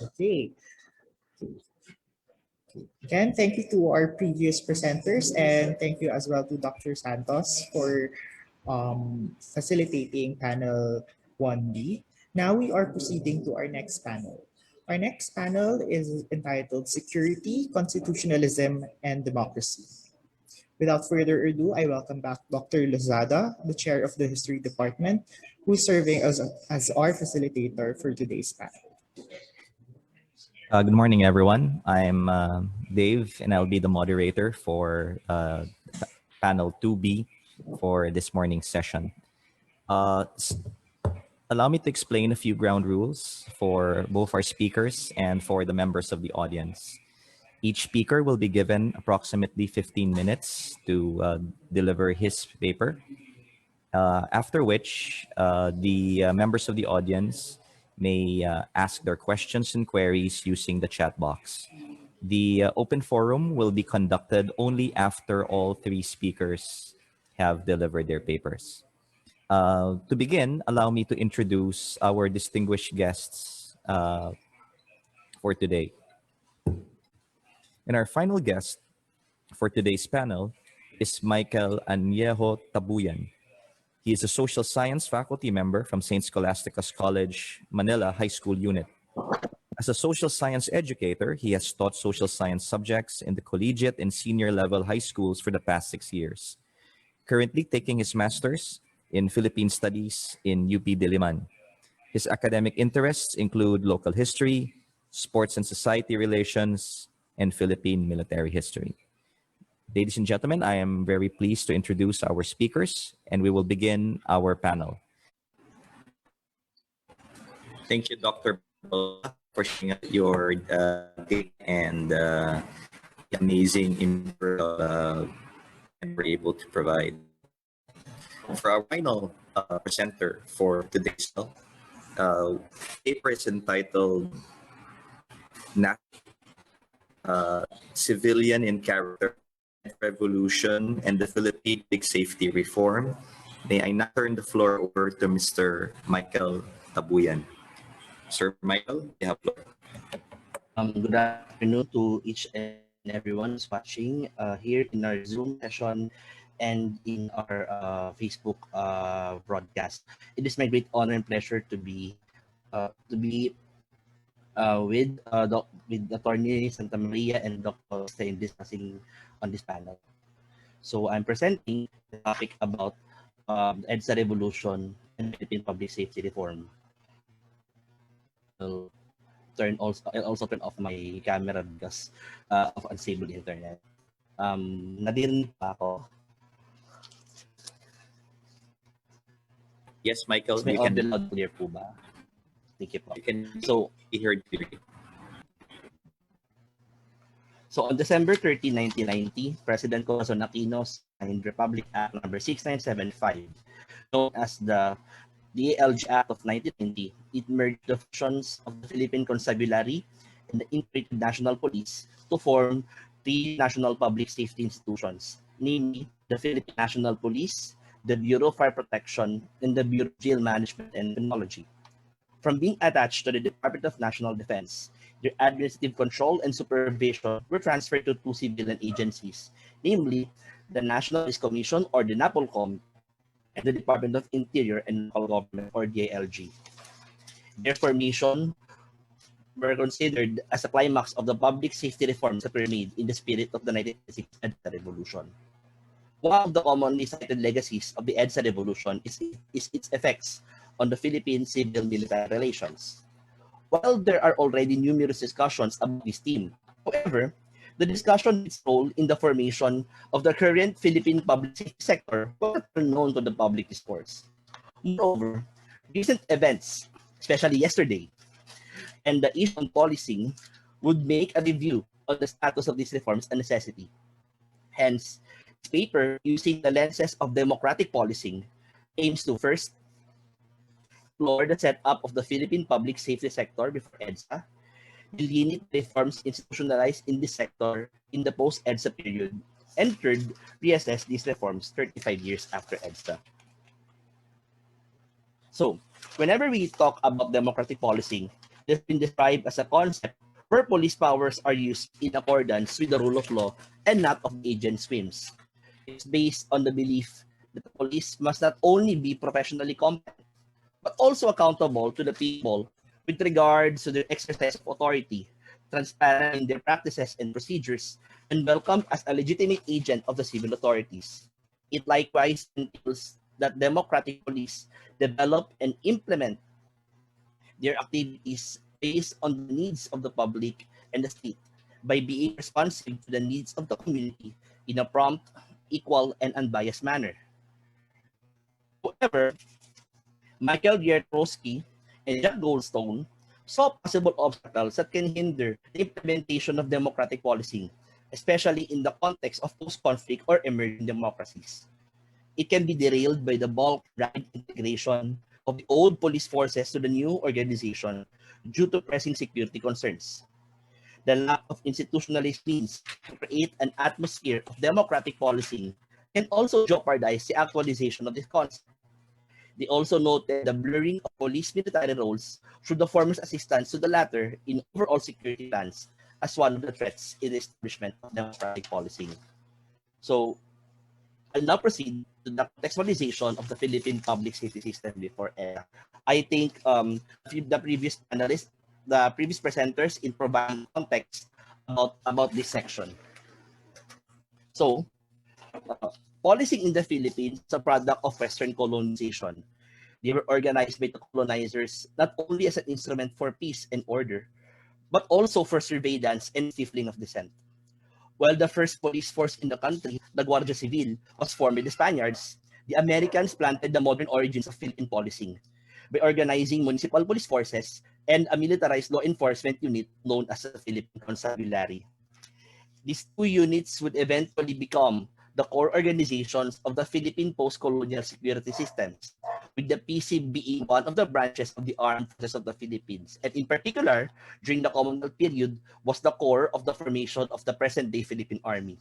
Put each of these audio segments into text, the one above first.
Okay. Again, thank you to our previous presenters and thank you as well to Dr. Santos for facilitating panel 1B. Now we are proceeding to our next panel. Our next panel is entitled Security, Constitutionalism, and Democracy. Without further ado, I welcome back Dr. Lozada, the chair of the History Department, who's serving as our facilitator for today's panel. Good morning, everyone. I'm Dave, and I'll be the moderator for panel 2B for this morning's session. Allow me to explain a few ground rules for both our speakers and for the members of the audience. Each speaker will be given approximately 15 minutes to deliver his paper, after which the members of the audience may ask their questions and queries using the chat box. The open forum will be conducted only after all three speakers have delivered their papers. To begin, allow me to introduce our distinguished guests for today. And our final guest for today's panel is Michael Añejo Tabuyan. He is a social science faculty member from St. Scholastica's College, Manila High School Unit. As a social science educator, he has taught social science subjects in the collegiate and senior level high schools for the past 6 years. Currently taking his master's in Philippine Studies in UP Diliman. His academic interests include local history, sports and society relations, and Philippine military history. Ladies and gentlemen, I am very pleased to introduce our speakers, and we will begin our panel. Thank you, Dr. Bola, for sharing your data and amazing info we're able to provide. For our final presenter for today's paper is entitled Civilian in Character, Revolution, and the Philippine Public Safety Reform. May I now turn the floor over to Mr. Michael Tabuyan. Sir Michael, you have the floor. Good afternoon to each and everyone who's watching here in our Zoom session and in our Facebook broadcast. It is my great honor and pleasure to be with Attorney Santa Maria and Dr. Stein discussing on this panel. So I'm presenting the topic about EDSA revolution and Philippine public safety reform. I'll also turn off my camera because of unstable internet. Nadirin pa ako. Yes, Michael, Is my you audio can. loud clear po ba? Thank you po. You can So be heard clearly. So on December 30, 1990, President Corazon Aquino signed Republic Act number 6975, known as the DALG Act of 1990. It merged the functions of the Philippine Constabulary and the Integrated National Police to form three national public safety institutions, namely the Philippine National Police, the Bureau of Fire Protection, and the Bureau of Jail Management and Criminology. From being attached to the Department of National Defense, their administrative control and supervision were transferred to two civilian agencies, namely the National Police Commission or the NAPOLCOM and the Department of Interior and Local Government or DILG. Their formation were considered as a climax of the public safety reforms that were made in the spirit of the 1996 EDSA Revolution. One of the commonly cited legacies of the EDSA Revolution is its effects on the Philippine civil-military relations. While there are already numerous discussions about this theme, however, the discussion its role in the formation of the current Philippine public safety sector was not known to the public discourse. Moreover, recent events, especially yesterday, and the issue on policing would make a review on the status of these reforms a necessity. Hence, this paper, using the lenses of democratic policing, aims to first explore the setup of the Philippine public safety sector before EDSA, delineate reforms institutionalized in this sector in the post-EDSA period, and third, reassess these reforms 35 years after EDSA. So, whenever we talk about democratic policing, It has been described as a concept where police powers are used in accordance with the rule of law and not of the agent's whims. It's based on the belief that the police must not only be professionally competent, but also accountable to the people with regards to their exercise of authority, transparent in their practices and procedures, and welcomed as a legitimate agent of the civil authorities. It likewise entails that democratic police develop and implement their activities based on the needs of the public and the state by being responsive to the needs of the community in a prompt, equal, and unbiased manner. However, Michael Giertrowski and Jack Goldstone saw possible obstacles that can hinder the implementation of democratic policing, especially in the context of post-conflict or emerging democracies. It can be derailed by the bulk rapid integration of the old police forces to the new organization due to pressing security concerns. The lack of institutionalized means to create an atmosphere of democratic policing can also jeopardize the actualization of this concept. They also noted the blurring of police military roles through the former's assistance to the latter in overall security plans as one of the threats in the establishment of democratic policing. So, I'll now proceed to the contextualization of the Philippine public safety system before EDSA. I think the previous panelists, the previous presenters in providing context about this section. So, policing in the Philippines is a product of Western colonization. They were organized by the colonizers not only as an instrument for peace and order, but also for surveillance and stifling of dissent. While the first police force in the country, the Guardia Civil, was formed by the Spaniards, the Americans planted the modern origins of Philippine policing by organizing municipal police forces and a militarized law enforcement unit known as the Philippine Constabulary. These two units would eventually become the core organizations of the Philippine post-colonial security systems, with the PC being one of the branches of the armed forces of the Philippines. And in particular, during the Commonwealth period, was the core of the formation of the present-day Philippine Army.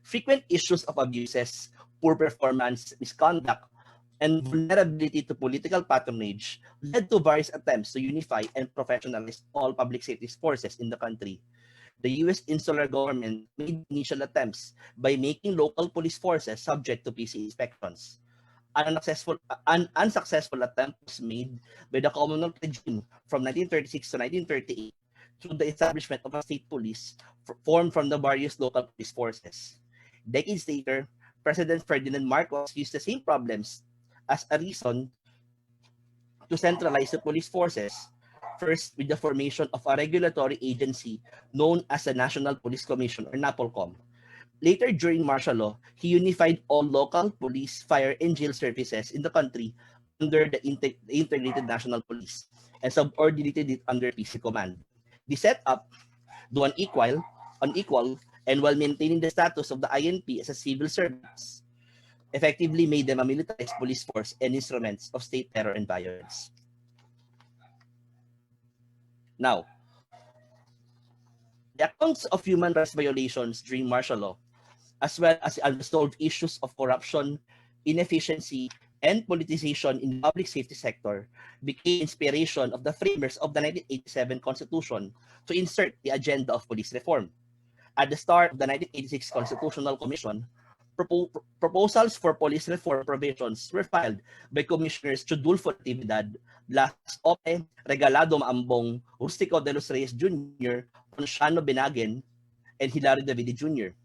Frequent issues of abuses, poor performance, misconduct, and vulnerability to political patronage led to various attempts to unify and professionalize all public safety forces in the country. The U.S. insular government made initial attempts by making local police forces subject to PC inspections. An unsuccessful attempt was made by the Commonwealth regime from 1936 to 1938 through the establishment of a state police formed from the various local police forces. Decades later, President Ferdinand Marcos used the same problems as a reason to centralize the police forces, first with the formation of a regulatory agency known as the National Police Commission or NAPOLCOM. Later, during martial law, he unified all local police, fire, and jail services in the country under the Integrated National Police and subordinated it under PC command. The setup, though unequal, and while maintaining the status of the INP as a civil service, effectively made them a militarized police force and instruments of state terror and violence. Now, the accounts of human rights violations during martial law, as well as the unresolved issues of corruption, inefficiency, and politicization in the public safety sector, became inspiration of the framers of the 1987 Constitution to insert the agenda of police reform. At the start of the 1986 Constitutional Commission, proposals for police reform provisions were filed by Commissioners Chudulfo Natividad, Blas Ope, Regalado Maambong, Rustico de los Reyes Jr., Ponciano Benagen, and Hilario Davide Jr.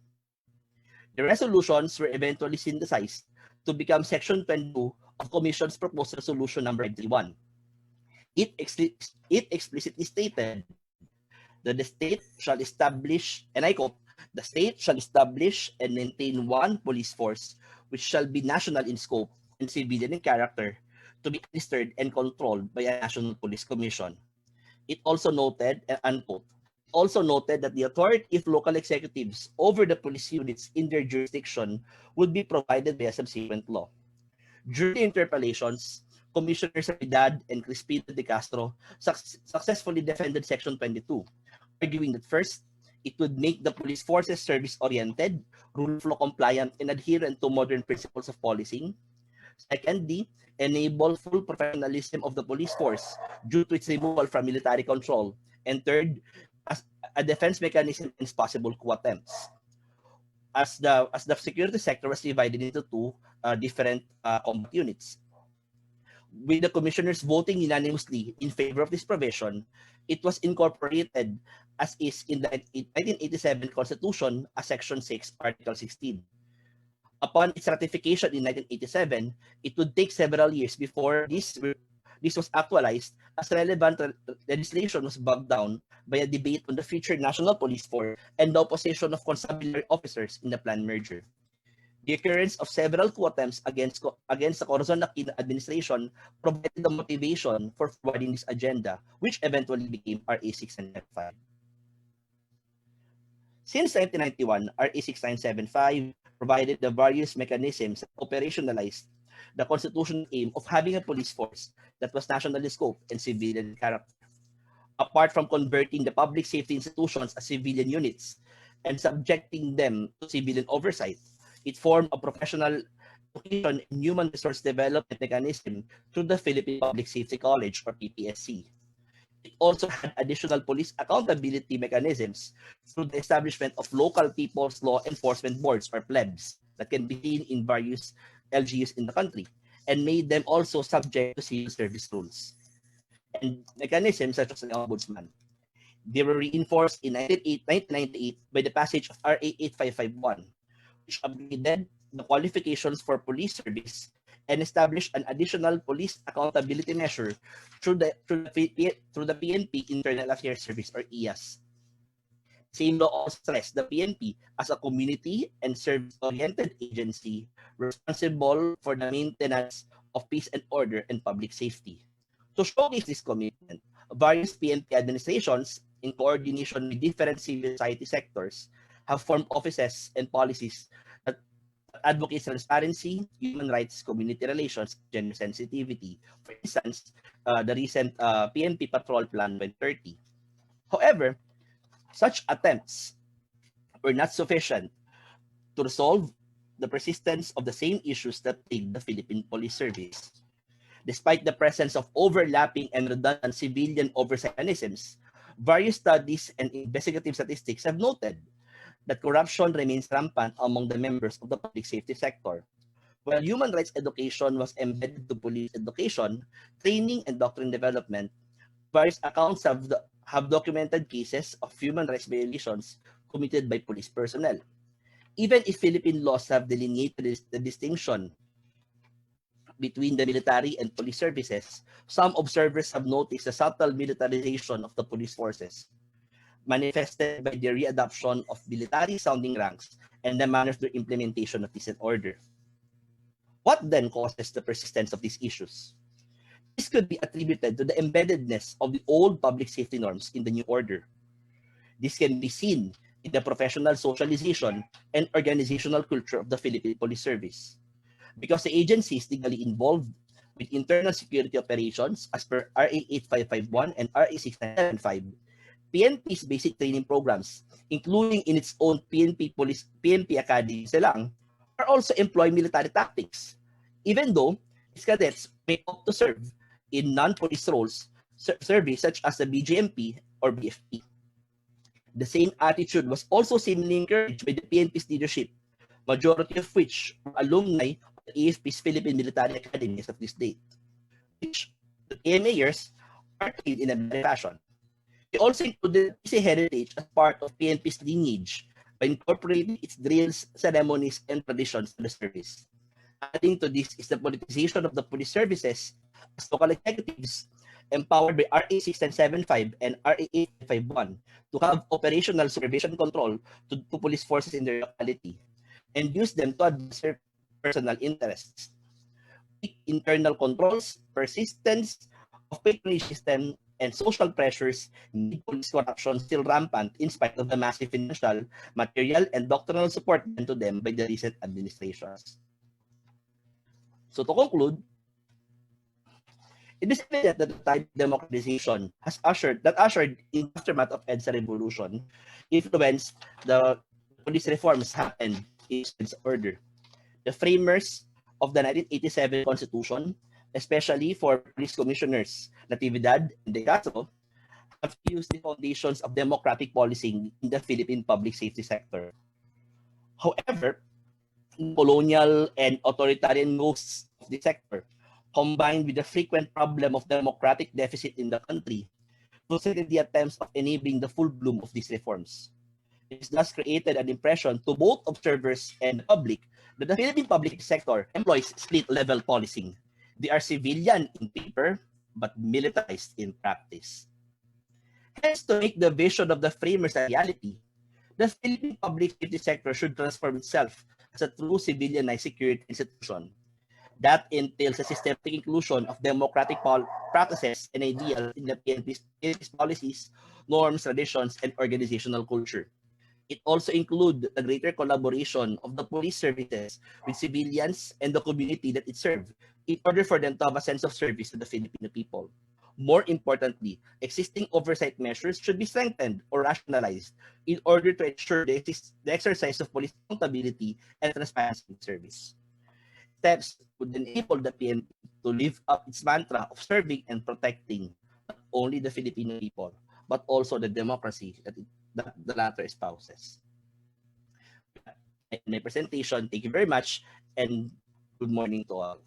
The resolutions were eventually synthesized to become Section 22 of Commission's Proposed Resolution Number 31. It explicitly stated that the state shall establish, and I quote, the state shall establish and maintain one police force which shall be national in scope and civilian in character, to be administered and controlled by a national police commission. It also noted, unquote, also noted that the authority of local executives over the police units in their jurisdiction would be provided by a subsequent law. During the interpellations, Commissioners Navidad and Crispino de Castro successfully defended Section 22, arguing that first, it would make the police forces service-oriented, rule of law compliant, and adherent to modern principles of policing. Secondly, enable full professionalism of the police force due to its removal from military control. And third, as a defense mechanism against possible coup attempts. As the security sector was divided into two different combat units. With the commissioners voting unanimously in favor of this provision, it was incorporated as is in the 1987 Constitution as Section 6, Article 16. Upon its ratification in 1987, it would take several years before this was actualized, as relevant legislation was bogged down by a debate on the future national police force and the opposition of constabulary officers in the planned merger. The occurrence of several coup attempts against the Corazon Aquino administration provided the motivation for forwarding this agenda, which eventually became RA 6975. Since 1991, RA 6975 provided the various mechanisms that operationalized the constitutional aim of having a police force that was nationally scoped and civilian character. Apart from converting the public safety institutions as civilian units and subjecting them to civilian oversight, it formed a professional education and human resource development mechanism through the Philippine Public Safety College, or PPSC. It also had additional police accountability mechanisms through the establishment of local people's law enforcement boards, or plebs, that can be seen in various LGUs in the country, and made them also subject to civil service rules. And mechanisms such as the ombudsman. They were reinforced in 1998 by the passage of RA 8551, which upgraded the qualifications for police service and established an additional police accountability measure through the PNP Internal Affairs Service, or EAS. Same law also stressed the PNP as a community and service-oriented agency responsible for the maintenance of peace and order and public safety. To showcase this commitment, various PNP administrations, in coordination with different civil society sectors, have formed offices and policies that advocate transparency, human rights, community relations, gender sensitivity. For instance, the recent PNP Patrol Plan 2030. However, such attempts were not sufficient to resolve the persistence of the same issues that plagued the Philippine Police Service. Despite the presence of overlapping and redundant civilian oversight mechanisms, various studies and investigative statistics have noted that corruption remains rampant among the members of the public safety sector. While human rights education was embedded to police education, training, and doctrine development, various accounts have documented cases of human rights violations committed by police personnel. Even if Philippine laws have delineated the distinction between the military and police services, some observers have noticed the subtle militarization of the police forces, manifested by the readoption of military-sounding ranks and the manner of their implementation of peace and order. What then causes the persistence of these issues? This could be attributed to the embeddedness of the old public safety norms in the new order. This can be seen in the professional socialization and organizational culture of the Philippine Police Service. Because the agency is legally involved with internal security operations as per RA 8551 and RA 6975, PNP's basic training programs, including in its own PNP Academy silang, are also employ military tactics, even though its cadets may opt to serve in non-police roles, service such as the BGMP or BFP. The same attitude was also seemingly encouraged by the PNP's leadership, majority of which were alumni of the AFP's Philippine Military Academy as of this date, which the PMAers are trained in a military fashion. They also included PC heritage as part of PNP's lineage by incorporating its drills, ceremonies, and traditions to the service. Adding to this is the politicization of the police services as local executives empowered by RA 6975 and RA 851 to have operational supervision control to police forces in their locality and use them to advance their personal interests. Weak internal controls, persistence of patronage system, and social pressures made police corruption still rampant in spite of the massive financial, material, and doctrinal support given to them by the recent administrations. So to conclude, it is evident that the tide of democratization ushered in the aftermath of EDSA revolution influenced the police reforms happened in its order. The framers of the 1987 Constitution, especially for police commissioners Natividad and De Castro, have used the foundations of democratic policing in the Philippine public safety sector. However, the colonial and authoritarian ghosts of the sector, combined with the frequent problem of democratic deficit in the country, frustrated the attempts of enabling the full bloom of these reforms. It has thus created an impression to both observers and the public that the Philippine public sector employs split-level policing. They are civilian in paper, but militarized in practice. Hence, to make the vision of the framers a reality, the Philippine public safety sector should transform itself as a true civilianized security institution. That entails a systematic inclusion of democratic practices and ideals in the PNP's policies, norms, traditions, and organizational culture. It also includes the greater collaboration of the police services with civilians and the community that it serves in order for them to have a sense of service to the Filipino people. More importantly, existing oversight measures should be strengthened or rationalized in order to ensure the exercise of police accountability and transparency in service. Steps would enable the PNP to live up its mantra of serving and protecting not only the Filipino people, but also the democracy that the latter espouses. In my presentation, thank you very much and good morning to all.